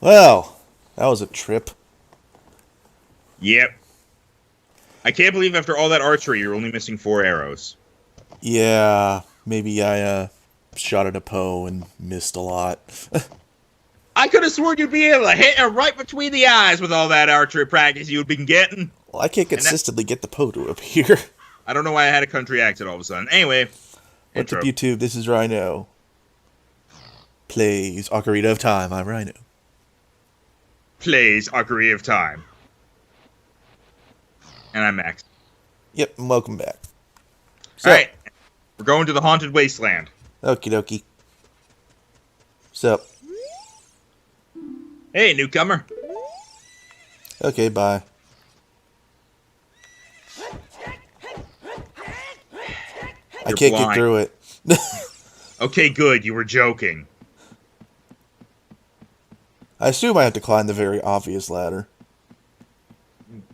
Well, that was a trip. Yep. I can't believe after all that archery, you're only missing 4 arrows. Yeah, maybe I shot at a Poe and missed a lot. I could have sworn you'd be able to hit her right between the eyes with all that archery practice you'd been getting. Well, I can't consistently get the Poe to appear. I don't know why I had a country accent all of a sudden. Anyway, What's up, YouTube? This is Rhino. Plays Ocarina of Time. I'm Rhino. Plays Ocarina of Time. And I'm Max. Yep, and welcome back. So, Alright, we're going to the Haunted Wasteland. Okie dokie. So, Hey, newcomer. okay, bye. I You're can't blind. get through it. Okay, good. You were joking. I assume I have to climb the very obvious ladder.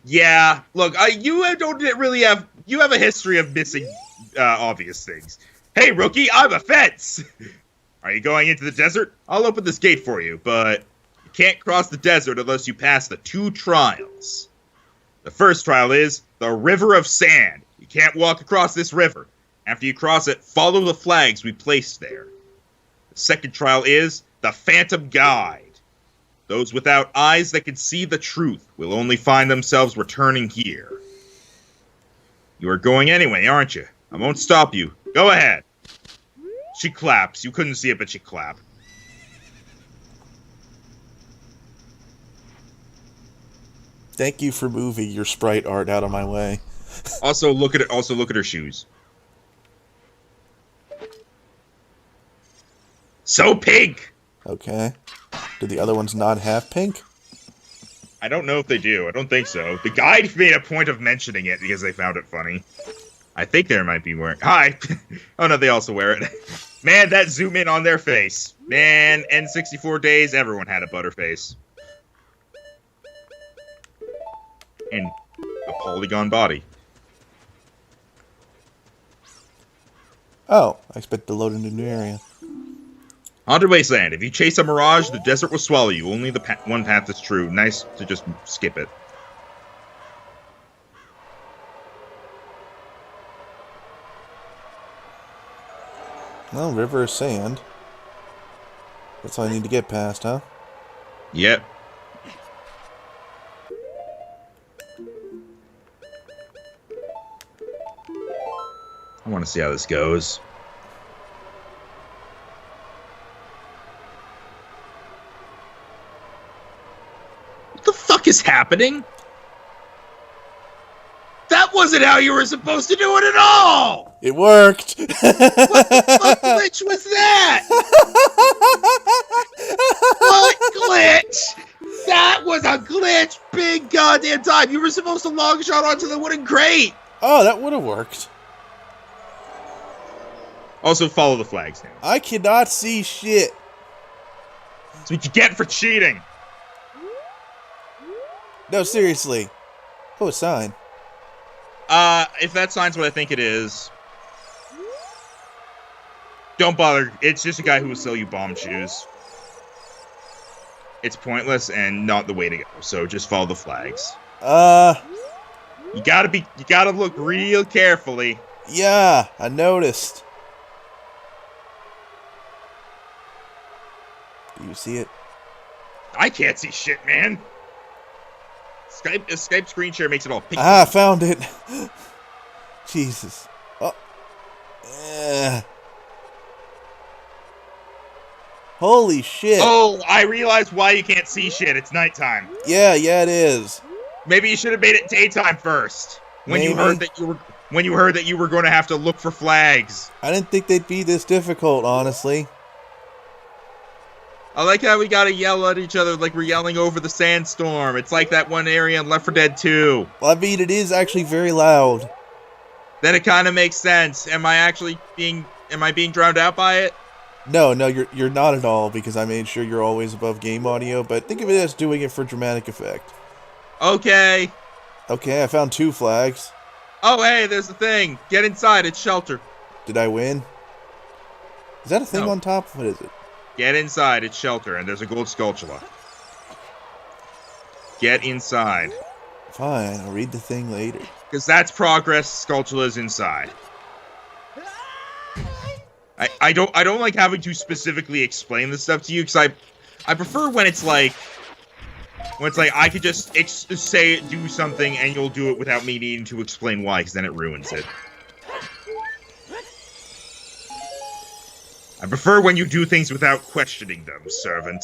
Yeah, look, you don't really have... You have a history of missing obvious things. Hey, rookie, I'm a fence! Are you going into the desert? I'll open this gate for you, but you can't cross the desert unless you pass the 2 trials. The first trial is the River of Sand. You can't walk across this river. After you cross it, follow the flags we placed there. The second trial is the Phantom Guide. Those without eyes that can see the truth will only find themselves returning here. You are going anyway, aren't you? I won't stop you. Go ahead. She claps. You couldn't see it, but she clapped. Thank you for moving your sprite art out of my way. Also, look at it. Also, look at her shoes. So pink. Okay. Do the other ones not have pink? I don't know if they do. I don't think so. The guide made a point of mentioning it because they found it funny. I think there might be wearing... Hi! Oh no, they also wear it. Man, that zoom in on their face. Man, N64 days, everyone had a butterface. And a polygon body. Oh, I expect to load into a new area. Haunted Wasteland. If you chase a mirage, the desert will swallow you. Only the one path is true. Nice to just skip it. Well, river of sand. That's all I need to get past, huh? Yep. I want to see how this goes. What the fuck is happening? That wasn't how you were supposed to do it at all! It worked! What the fuck glitch was that? What glitch? That was a glitch big goddamn time. You were supposed to long shot onto the wooden crate. Oh, that would have worked. Also, follow the flags now. I cannot see shit. That's what you get for cheating. No, seriously. Oh, a sign. If that sign's what I think it is, don't bother. It's just a guy who will sell you bomb shoes. It's pointless and not the way to go. So just follow the flags. You gotta look real carefully. Yeah, I noticed. Do you see it? I can't see shit, man. Skype screen share makes it all pink. Ah, I found it. Jesus. Oh. Holy shit. Oh, I realize why you can't see shit. It's nighttime. Yeah, it is. Maybe you should have made it daytime first. When you heard that you were going to have to look for flags. I didn't think they'd be this difficult, honestly. I like how we gotta yell at each other like we're yelling over the sandstorm. It's like that one area in Left 4 Dead 2. Well, I mean, it is actually very loud. Then it kind of makes sense. Am I being drowned out by it? No, you're not at all, because I made sure you're always above game audio, but think of it as doing it for dramatic effect. Okay. Okay, I found 2 flags. Oh, hey, there's the thing. Get inside. It's shelter. Did I win? Is that a thing No. on top? What is it? Get inside. It's shelter, and there's a gold sculpture. Get inside. Fine, I'll read the thing later. Because that's progress. Skulltula's inside. I don't like having to specifically explain this stuff to you because I prefer when it's like I could just do something and you'll do it without me needing to explain why, because then it ruins it. I prefer when you do things without questioning them, servant.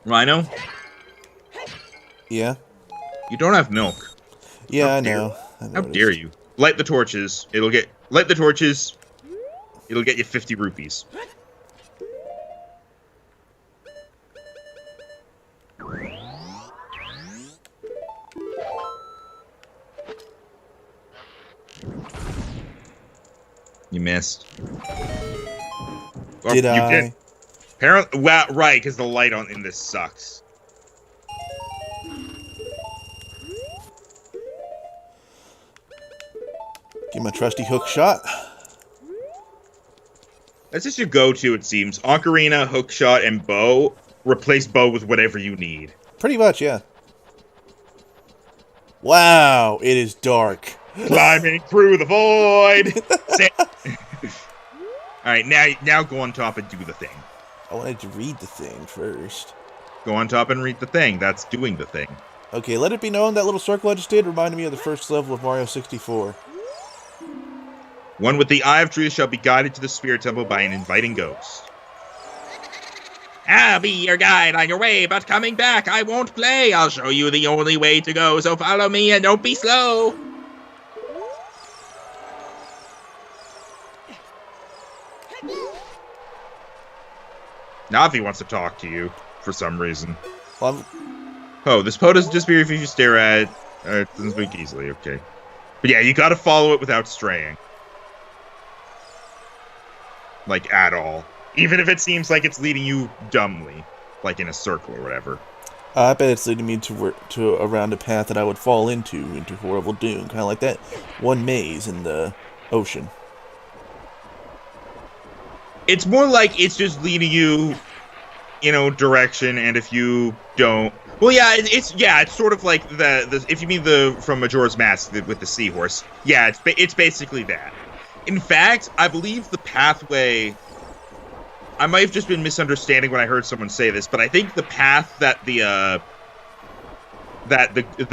Rhino? Yeah? You don't have milk. Yeah, I know. How dare you? Light the torches. Light the torches. It'll get you 50 rupees. You missed. Did I? You did. Apparently, well, right, because the light in this sucks. Give my trusty hook shot. That's just your go-to, it seems. Ocarina, hookshot, and bow. Replace bow with whatever you need. Pretty much, yeah. Wow, it is dark. Climbing through the void! Alright, now go on top and do the thing. I wanted to read the thing first. Go on top and read the thing. That's doing the thing. Okay, let it be known that little circle I just did reminded me of the first level of Mario 64. One with the Eye of Truth shall be guided to the Spirit Temple by an inviting ghost. I'll be your guide on your way, but coming back, I won't play. I'll show you the only way to go, so follow me and don't be slow. Navi wants to talk to you, for some reason. Well, Oh, this Poe doesn't disappear if you stare at it. It doesn't speak easily, okay. But yeah, you gotta follow it without straying. Like, at all. Even if it seems like it's leading you dumbly. Like in a circle or whatever. I bet it's leading me to around a path that I would fall into horrible doom. Kind of like that one maze in the ocean. It's more like it's just leading you, direction, and if you don't... Well, yeah, it's sort of like the if you mean from Majora's Mask with the seahorse. Yeah, it's basically that. In fact, I believe the pathway... I might have just been misunderstanding when I heard someone say this, but I think the path that the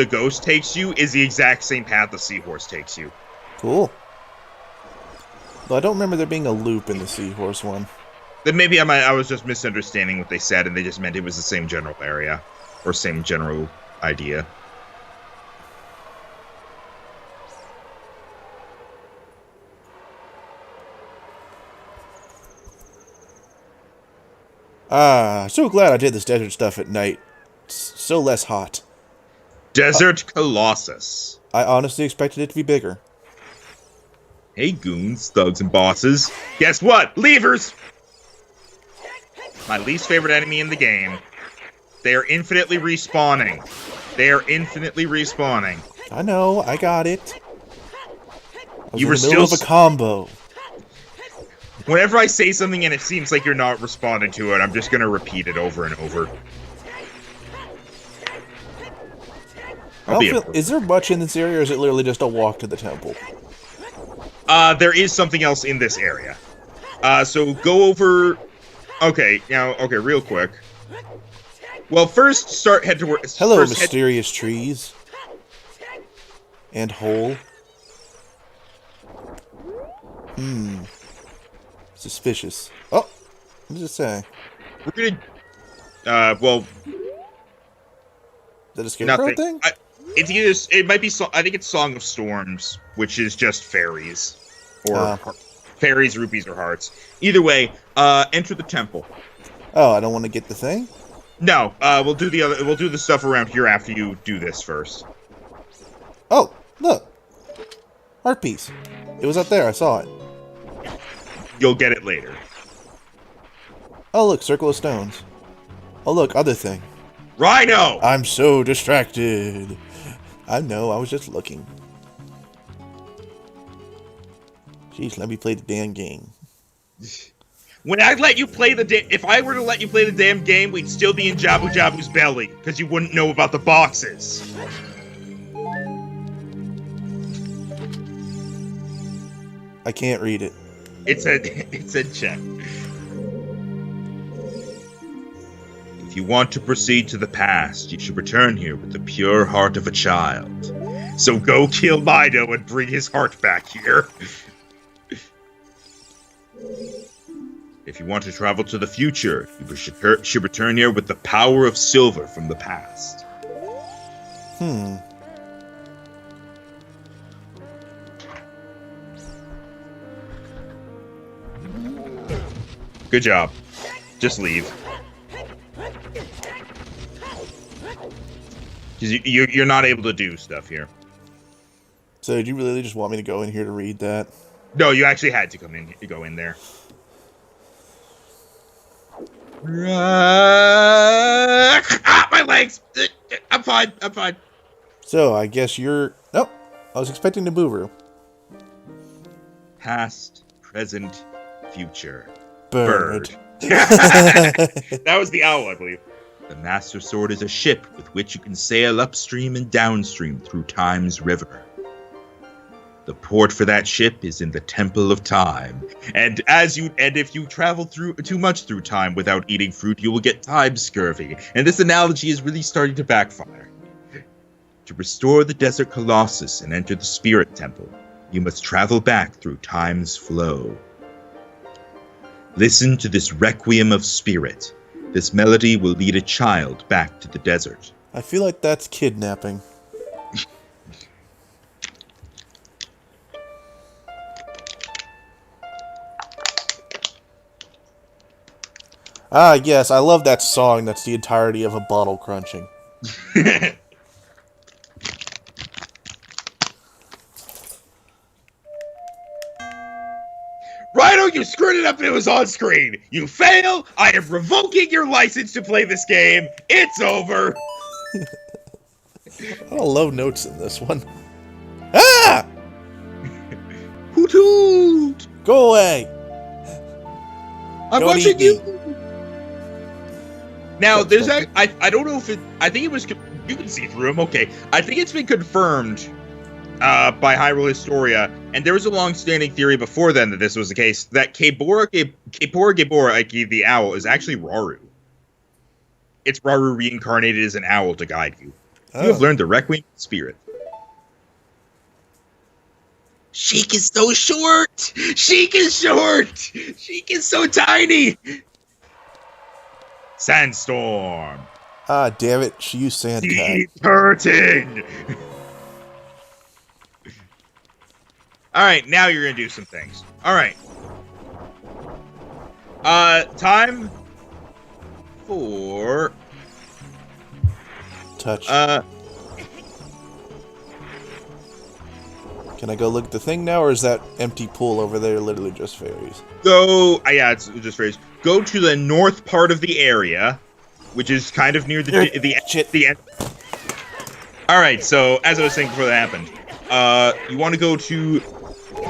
ghost takes you is the exact same path the seahorse takes you. Cool. Though I don't remember there being a loop in the seahorse one. Then maybe I was just misunderstanding what they said, and they just meant it was the same general area. Or same general idea. So glad I did this desert stuff at night. It's so less hot. Desert Colossus. I honestly expected it to be bigger. Hey goons, thugs, and bosses. Guess what? Levers! My least favorite enemy in the game. They are infinitely respawning. I know, I got it. I was You in were the middle still of a combo. Whenever I say something and it seems like you're not responding to it, I'm just gonna repeat it over and over. Is there much in this area, or is it literally just a walk to the temple? There is something else in this area. So go over... Okay, real quick. Well, first, head towards... Hello, mysterious trees. And hole. Suspicious. Oh, what does it say? We're gonna... well... Is that a scarecrow thing? It might be... I think it's Song of Storms, which is just fairies. Or fairies, rupees, or hearts. Either way, enter the temple. Oh, I don't want to get the thing? No, we'll do the stuff around here after you do this first. Oh, look. Heart piece. It was up there, I saw it. You'll get it later. Oh, look, circle of stones. Oh, look, other thing. Rhino! I'm so distracted. I know, I was just looking. Jeez, let me play the damn game. When I let you play if I were to let you play the damn game, we'd still be in Jabu Jabu's belly, because you wouldn't know about the boxes. I can't read it. It said check. If you want to proceed to the past, you should return here with the pure heart of a child. So go kill Rhino and bring his heart back here. If you want to travel to the future, you should return here with the power of silver from the past. Good job. Just leave. You're not able to do stuff here. So did you really just want me to go in here to read that? No, you actually had to go in there. My legs! I'm fine. So I guess you're... Nope. I was expecting to Boover. Past, present, future. Bird. That was the owl, I believe. The Master Sword is a ship with which you can sail upstream and downstream through Time's river. The port for that ship is in the Temple of Time, and if you travel too much through time without eating fruit, you will get time scurvy. And this analogy is really starting to backfire. To restore the Desert Colossus and enter the Spirit Temple, you must travel back through time's flow. Listen to this requiem of spirit. This melody will lead a child back to the desert. I feel like that's kidnapping. Yes, I love that song. That's the entirety of a bottle crunching. Rhino, you screwed it up and it was on screen. You fail. I am revoking your license to play this game. It's over. A lot of low notes in this one. Ah! Hoot hoot! Go away! I'm Don't watching eat you. me. Now, there's I don't know if it... I think it was... You can see through him. Okay. I think it's been confirmed by Hyrule Historia, and there was a long-standing theory before then that this was the case, that Gebora, like the owl, is actually Rauru. It's Rauru reincarnated as an owl to guide you. Oh. You have learned the Requiem spirit. Sheik is so short! Sheik is short! Sheik is so tiny! Sandstorm! Ah, damn it. She used sand cat. Deep hurting! Alright, now you're gonna do some things. Alright. Time for... Touch. Can I go look at the thing now, or is that empty pool over there literally just fairies? Go... yeah, it's just fairies. Go to the north part of the area, which is kind of near the end. Alright, so, as I was saying before that happened, you want to go to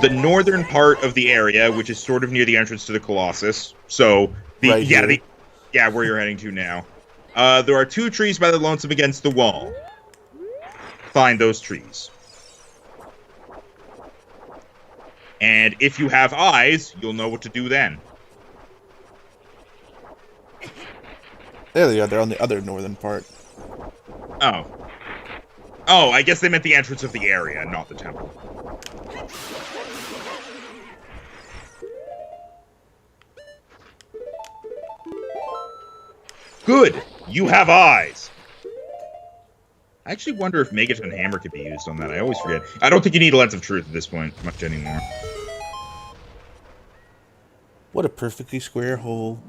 the northern part of the area, which is sort of near the entrance to the Colossus. So, where you're heading to now. There are 2 trees by the lonesome against the wall. Find those trees. And if you have eyes, you'll know what to do then. There they are. They're on the other northern part. Oh. Oh, I guess they meant the entrance of the area, not the temple. Good! You have eyes! I actually wonder if Megaton Hammer could be used on that. I always forget. I don't think you need a Lens of Truth at this point much anymore. What a perfectly square hole.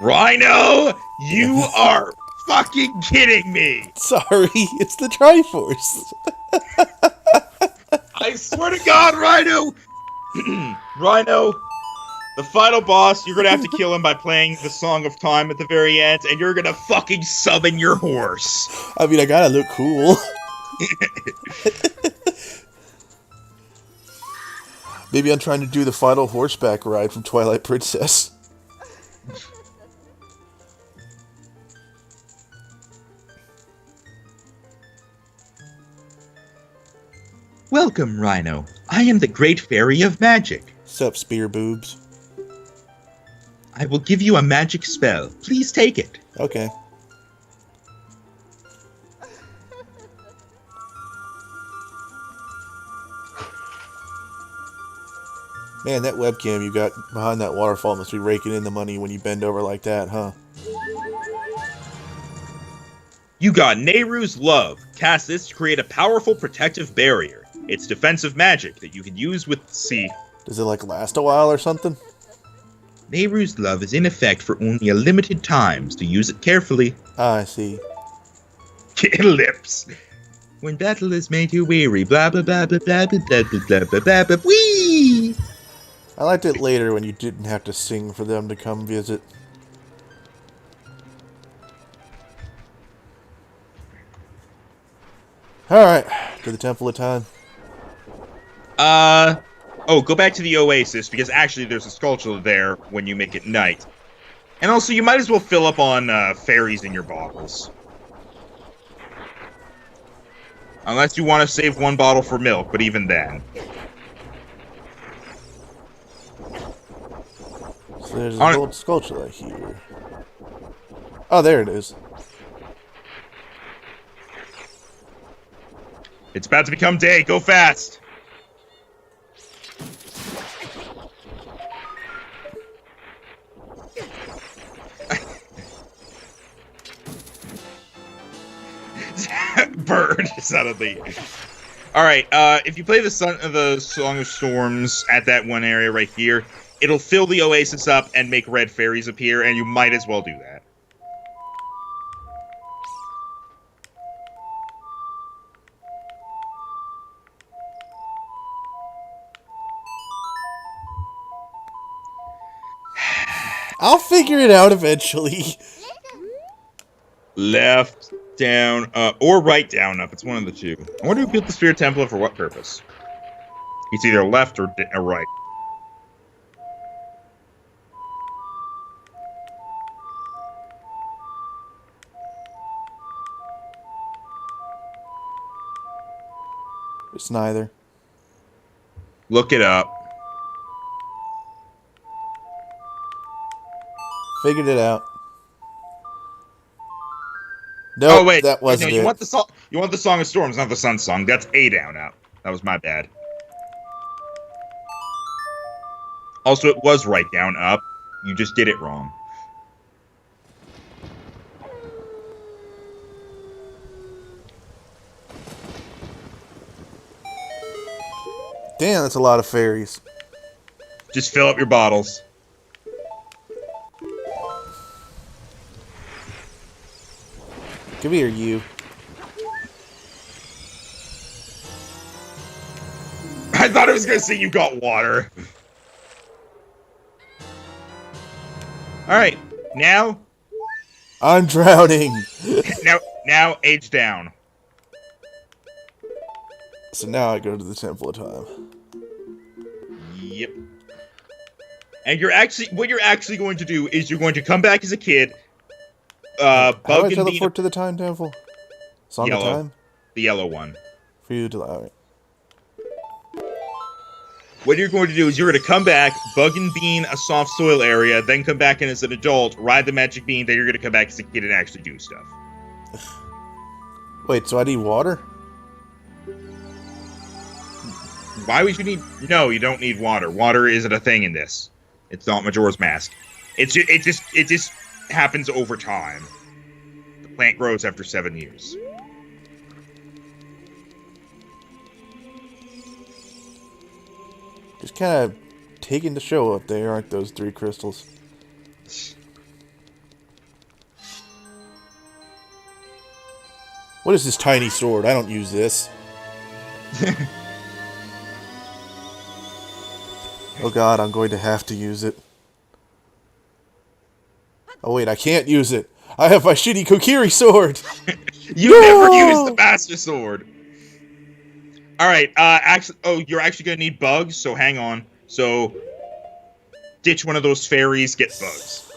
Rhino! You are fucking kidding me! Sorry, it's the Triforce. I swear to God, Rhino! Rhino, the final boss, you're gonna have to kill him by playing the Song of Time at the very end, and you're gonna fucking summon your horse. I mean, I gotta look cool. Maybe I'm trying to do the final horseback ride from Twilight Princess. Welcome, Rhino. I am the Great Fairy of Magic. Sup, spear boobs. I will give you a magic spell. Please take it. Okay. Man, that webcam you got behind that waterfall must be raking in the money when you bend over like that, huh? You got Nehru's Love. Cast this to create a powerful protective barrier. It's defensive magic that you can use with sea. Does it, like, last a while or something? Nehru's Love is in effect for only a limited time, so use it carefully. Ah, I see. Lips. When battle is made you weary, blah blah blah blah blah blah blah blah blah blah blah wee. I liked it later when you didn't have to sing for them to come visit. Alright, to the Temple of Time. Oh, go back to the Oasis, because actually there's a sculpture there when you make it night. And also, you might as well fill up on, fairies in your bottles. Unless you want to save one bottle for milk, but even then. So there's a gold sculpture here. Oh, there it is. It's about to become day. Go fast. Bird suddenly. All right. If you play the Song of Storms at that one area right here, it'll fill the oasis up and make red fairies appear, and you might as well do that. I'll figure it out eventually. Left, down, up, or right, down, up. It's one of the two. I wonder who built the Spirit Temple and for what purpose. It's either left or right. It's neither. Look it up. Figured it out. Nope, Oh wait, that wasn't no, you it. want the song? You want the Song of Storms, not the Sun Song. That's A down up. That was my bad. Also, it was right down up. You just did it wrong. Damn, that's a lot of fairies. Just fill up your bottles. Come here, you. I thought it was gonna say you got water. Alright, now... I'm drowning. now, age down. So now I go to the Temple of Time. Yep. And what you're actually going to do is you're going to come back as a kid, How do I Bug and teleport to the Time Temple? Song of Time? The yellow one. For you to... Alright. What you're going to do is you're going to come back, Bug and Bean a soft soil area, then come back in as an adult, ride the magic bean, then you're going to come back as a kid and actually do stuff. Wait, so I need water? Why would you need... No, you don't need water. Water isn't a thing in this. It's not Majora's Mask. It just happens over time. The plant grows after 7 years. Just kind of taking the show up there, aren't those 3 crystals? What is this tiny sword? I don't use this. Oh god, I'm going to have to use it. Oh wait, I can't use it. I have my shitty Kokiri sword! You never used the Master Sword! All right. Actually, you're actually gonna need bugs. So hang on. So ditch one of those fairies. Get bugs.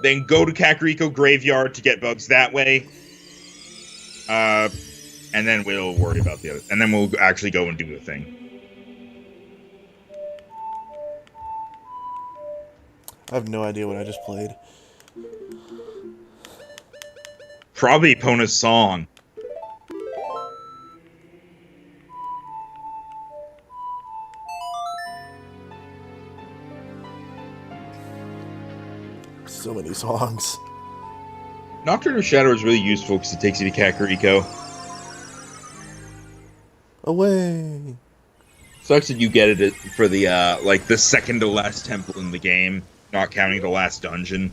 Then go to Kakariko Graveyard to get bugs that way. And then we'll worry about the other. And then we'll actually go and do the thing. I have no idea what I just played. Probably Pona's song. So many songs. Nocturne of Shadow is really useful because it takes you to Kakariko. Away. Sucks that you get it for the like the second to last temple in the game, not counting the last dungeon.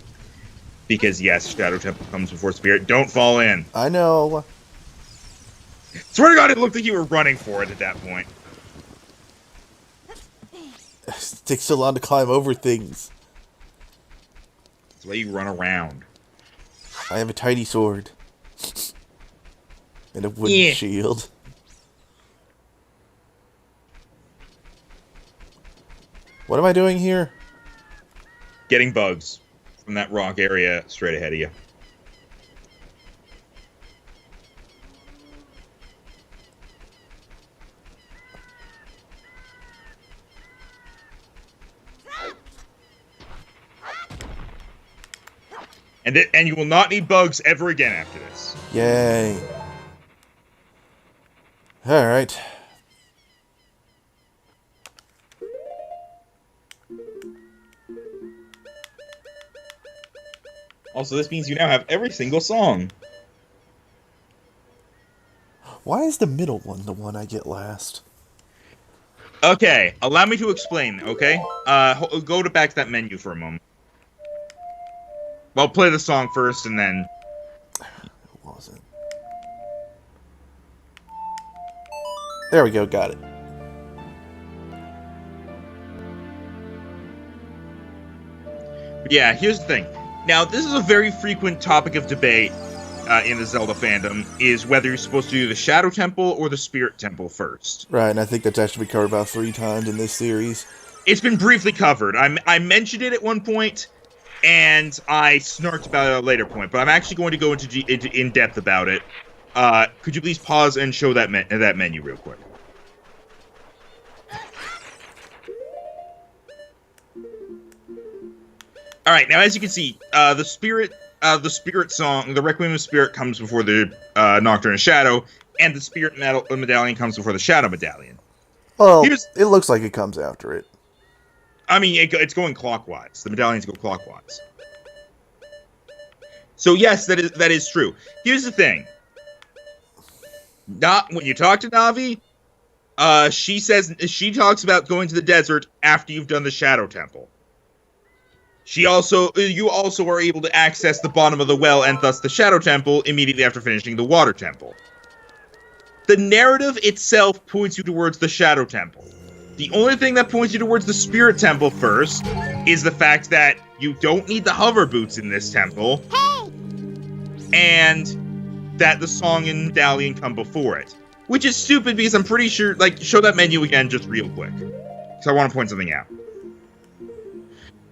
Because yes, Shadow Temple comes before Spirit. Don't fall in. I know. Swear to God, it looked like you were running for it at that point. It takes so long to climb over things. That's the way you run around. I have a tiny sword. And a wooden shield. What am I doing here? Getting bugs from that rock area straight ahead of you. And you will not need bugs ever again after this. Yay. Alright. Also, this means you now have every single song. Why is the middle one the one I get last? Okay, allow me to explain, okay? Go back to that menu for a moment. Well, play the song first, and then... What was it? There we go, got it. Yeah, here's the thing. Now, this is a very frequent topic of debate in the Zelda fandom, is whether you're supposed to do the Shadow Temple or the Spirit Temple first. Right, and I think that's actually been covered about 3 times in this series. It's been briefly covered. I mentioned it at one point, and I snarked about it at a later point, but I'm actually going to go into in-depth about it. Could you please pause and show that menu real quick? All right, now as you can see, the spirit song, the Requiem of Spirit comes before the Nocturne of Shadow, and the Spirit Medallion comes before the Shadow Medallion. Well, it looks like it comes after it. I mean, it's going clockwise. The medallions go clockwise. So yes, that is true. Here's the thing. Not when you talk to Navi, she talks about going to the desert after you've done the Shadow Temple. You also are able to access the bottom of the well and thus the Shadow Temple immediately after finishing the Water Temple. The narrative itself points you towards the Shadow Temple. The only thing that points you towards the Spirit Temple first is the fact that you don't need the hover boots in this temple. Hey! And that the song and medallion come before it. Which is stupid because I'm pretty sure, like, show that menu again just real quick. Because I want to point something out.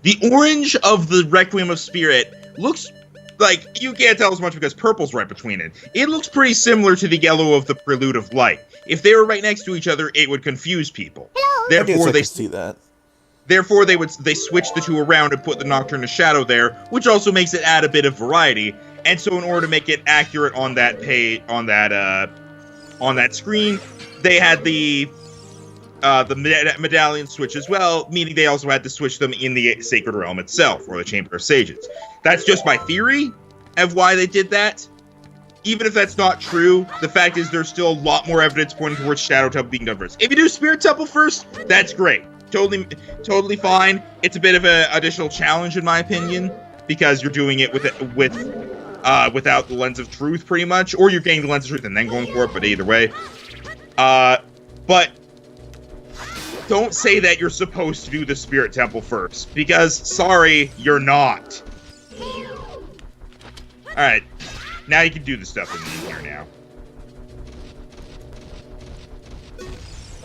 The orange of the Requiem of Spirit looks like, you can't tell as much because purple's right between it. It looks pretty similar to the yellow of the Prelude of Light. If they were right next to each other, it would confuse people. Therefore, I see that. Therefore, they switch the two around and put the Nocturne of Shadow there, which also makes it add a bit of variety. And so, in order to make it accurate on that page, on that screen, they had the medallion switch as well, meaning they also had to switch them in the Sacred Realm itself, or the Chamber of Sages. That's just my theory of why they did that. Even if that's not true, the fact is there's still a lot more evidence pointing towards Shadow Temple being done first. If you do Spirit Temple first, that's great. Totally fine. It's a bit of an additional challenge, in my opinion, because you're doing it without the Lens of Truth, pretty much, or you're getting the Lens of Truth and then going for it, but either way. But don't say that you're supposed to do the Spirit Temple first, because, sorry, you're not. Alright. now you can do the stuff in here now.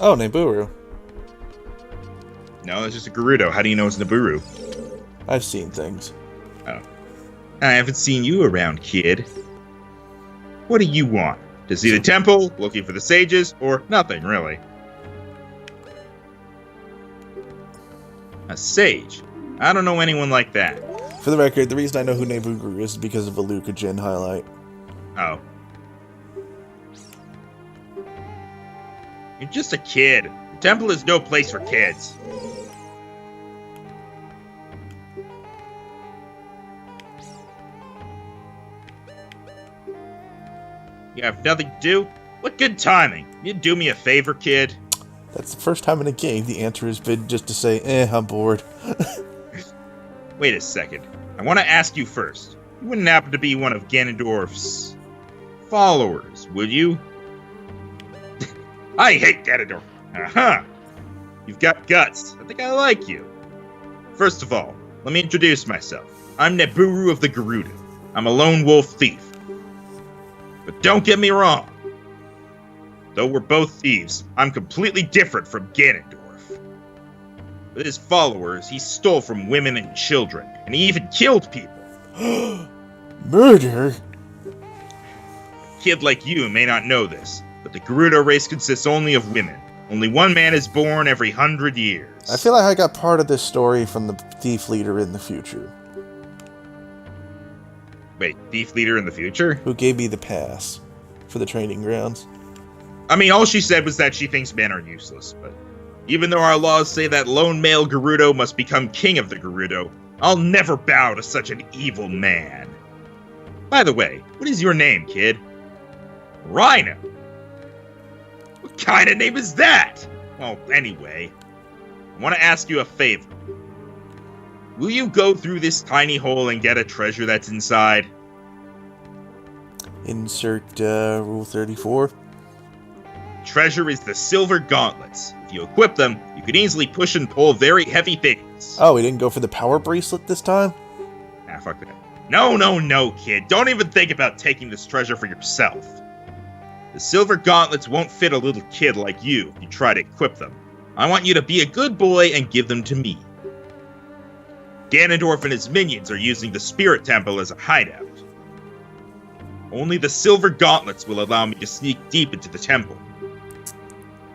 Oh, Nibiru. No, it's just a Gerudo. How do you know it's Nibiru? I've seen things. Oh. I haven't seen you around, kid. What do you want? To see the temple, looking for the sages, or nothing, really? A sage? I don't know anyone like that. For the record, the reason I know who Nibiru is because of a Luca Jin highlight. Oh. You're just a kid. The temple is no place for kids. You have nothing to do? What good timing. You do me a favor, kid? That's the first time in a game the answer has been just to say, I'm bored. Wait a second. I want to ask you first. You wouldn't happen to be one of Ganondorf's followers, would you? I hate Ganondorf. Uh-huh. You've got guts. I think I like you. First of all, let me introduce myself. I'm Nibiru of the Gerudo. I'm a lone wolf thief. But don't get me wrong. Though we're both thieves, I'm completely different from Ganondorf. With his followers, he stole from women and children, and he even killed people. Murder? A kid like you may not know this, but the Gerudo race consists only of women. Only one man is born every 100 years. I feel like I got part of this story from the thief leader in the future. Wait, thief leader in the future? Who gave me the pass for the training grounds. I mean, all she said was that she thinks men are useless, but even though our laws say that lone male Gerudo must become king of the Gerudo, I'll never bow to such an evil man. By the way, what is your name, kid? Rhino. What kind of name is that? Well, anyway, I want to ask you a favor. Will you go through this tiny hole and get a treasure that's inside? Insert Rule 34. Treasure is the silver gauntlets. If you equip them, you can easily push and pull very heavy things. Oh, we didn't go for the power bracelet this time? Nah, fuck that. No, kid. Don't even think about taking this treasure for yourself. The silver gauntlets won't fit a little kid like you if you try to equip them. I want you to be a good boy and give them to me. Ganondorf and his minions are using the Spirit Temple as a hideout. Only the silver gauntlets will allow me to sneak deep into the temple.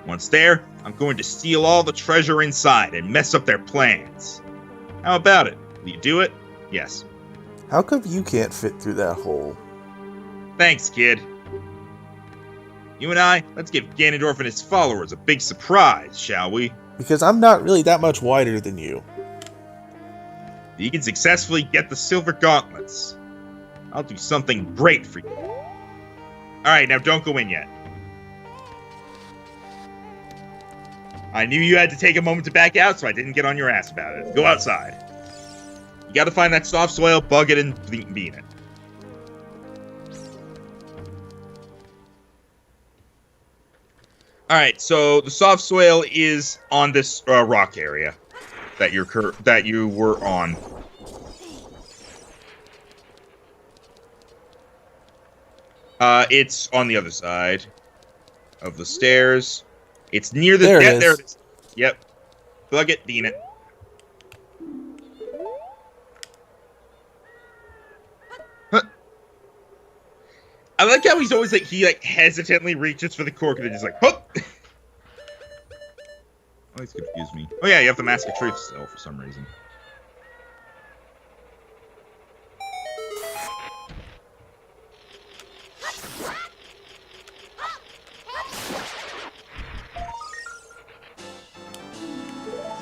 Once there, I'm going to steal all the treasure inside and mess up their plans. How about it? Will you do it? Yes. How come you can't fit through that hole? Thanks, kid. You and I, let's give Ganondorf and his followers a big surprise, shall we? Because I'm not really that much wider than you. If you can successfully get the silver gauntlets, I'll do something great for you. Alright, now don't go in yet. I knew you had to take a moment to back out, so I didn't get on your ass about it. Go outside. You gotta find that soft soil, bug it, and bean it. Alright, so the soft soil is on this rock area that you were on. It's on the other side of the stairs. It's near the... There There it it is. Yep. Bug it, bean it. I like how he's always like, he like hesitantly reaches for the cork and then just like, hook! Always confused me. Oh yeah, you have the Mask of Truth still for some reason.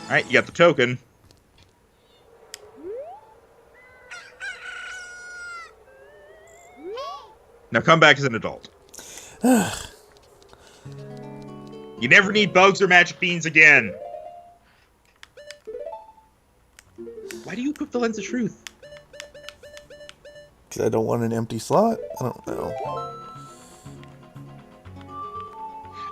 Alright, you got the token. Now come back as an adult. You never need bugs or magic beans again. Why do you equip the Lens of Truth? Because I don't want an empty slot? I don't know.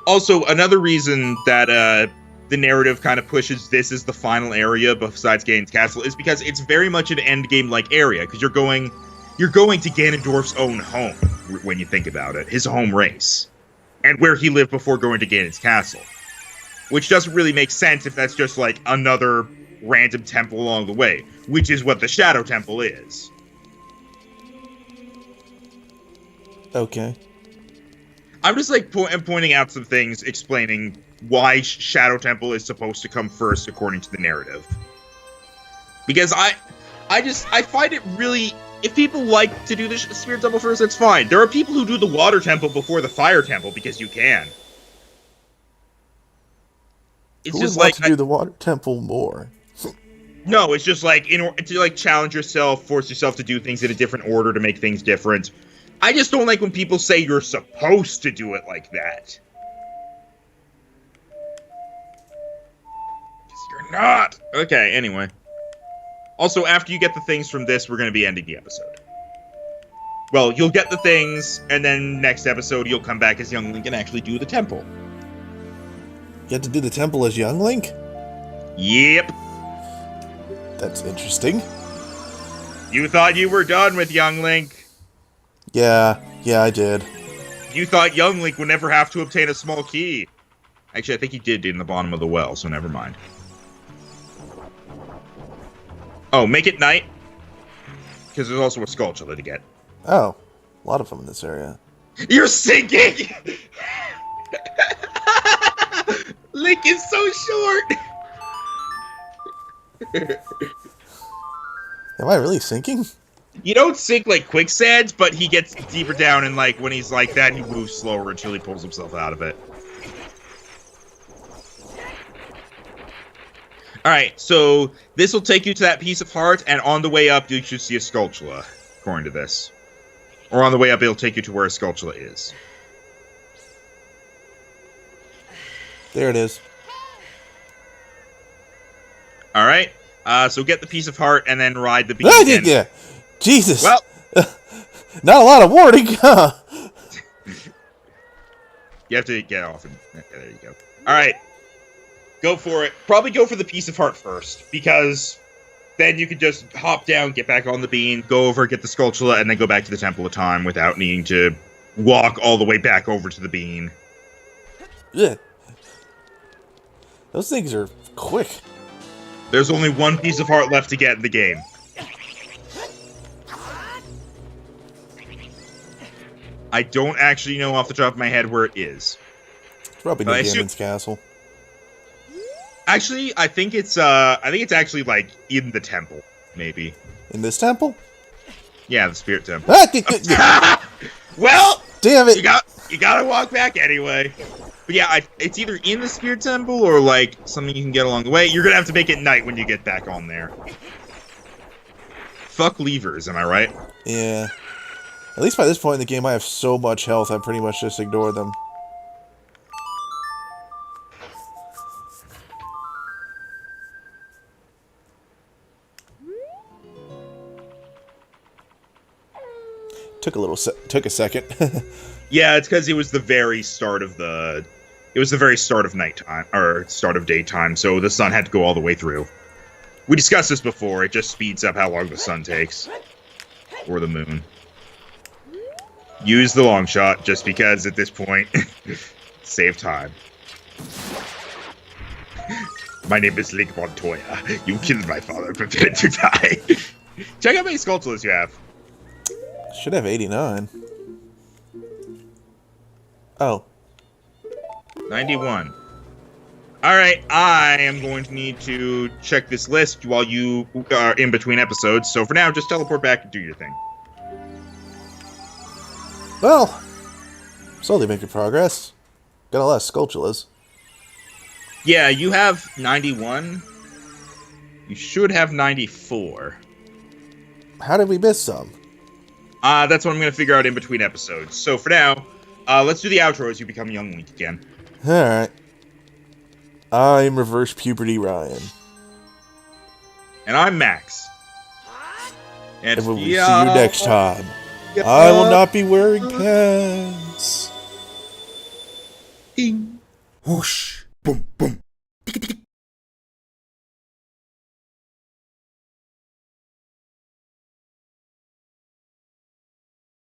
Also, another reason that the narrative kind of pushes this as the final area besides Gain's Castle is because it's very much an endgame-like area, because you're going you're going to Ganondorf's own home when you think about it, his home race, and where he lived before going to Ganon's castle. Which doesn't really make sense if that's just like another random temple along the way, which is what the Shadow Temple is. Okay. I'm just like pointing out some things, explaining why Shadow Temple is supposed to come first according to the narrative. Because I find it really, if people like to do the Spirit Temple first, that's fine. There are people who do the Water Temple before the Fire Temple because you can. It's Who just would want like to do the Water Temple more? No, it's just like to like challenge yourself, force yourself to do things in a different order to make things different. I just don't like when people say you're supposed to do it like that. Because you're not. Okay, anyway. Also, after you get the things from this, we're going to be ending the episode. Well, you'll get the things, and then next episode you'll come back as Young Link and actually do the temple. You have to do the temple as Young Link? Yep. That's interesting. You thought you were done with Young Link. Yeah, I did. You thought Young Link would never have to obtain a small key. Actually, I think he did in the bottom of the well, so never mind. Oh, make it night. Because there's also a Skulltula to get. Oh, a lot of them in this area. You're sinking! Link is so short! Am I really sinking? You don't sink like quicksand, but he gets deeper down, and like when he's like that, he moves slower until he pulls himself out of it. Alright, so this will take you to that piece of heart, and on the way up, you should see a Skulltula, according to this. Or on the way up, it'll take you to where a Skulltula is. There it is. Alright, so get the piece of heart, and then ride the beacon. Yeah. Jesus. Well, not a lot of warning, huh? you have to get off, and there you go. Alright. Go for it. Probably go for the piece of heart first, because then you could just hop down, get back on the bean, go over, get the Skulltula, and then go back to the Temple of Time without needing to walk all the way back over to the bean. Yeah. Those things are quick. There's only one piece of heart left to get in the game. I don't actually know off the top of my head where it is. It's probably near Ganon's castle. Actually, I think it's actually like in the temple, maybe. In this temple? Yeah, the Spirit Temple. Well, damn it! You gotta walk back anyway. But yeah, it's either in the Spirit Temple or like something you can get along the way. You're gonna have to make it night when you get back on there. Fuck levers, am I right? Yeah. At least by this point in the game, I have so much health, I pretty much just ignore them. Took a second. Yeah, it's because it was the very start of nighttime, or start of daytime, so the sun had to go all the way through. We discussed this before, it just speeds up how long the sun takes. Or the moon. Use the long shot, just because at this point, save time. My name is Link Montoya. You killed my father, prepared to die. Check out how many Skulltulas you have. Should have 89. Oh. 91. Alright, I am going to need to check this list while you are in between episodes, so for now, just teleport back and do your thing. Well, slowly making progress. Got a lot of Skulltulas. Yeah, you have 91. You should have 94. How did we miss some? That's what I'm going to figure out in between episodes. So for now, let's do the outro as you become Young Link again. Alright. I'm Reverse Puberty Ryan. And I'm Max. And we'll see you next time. I will not be wearing pants. Ding. Whoosh. Boom, boom.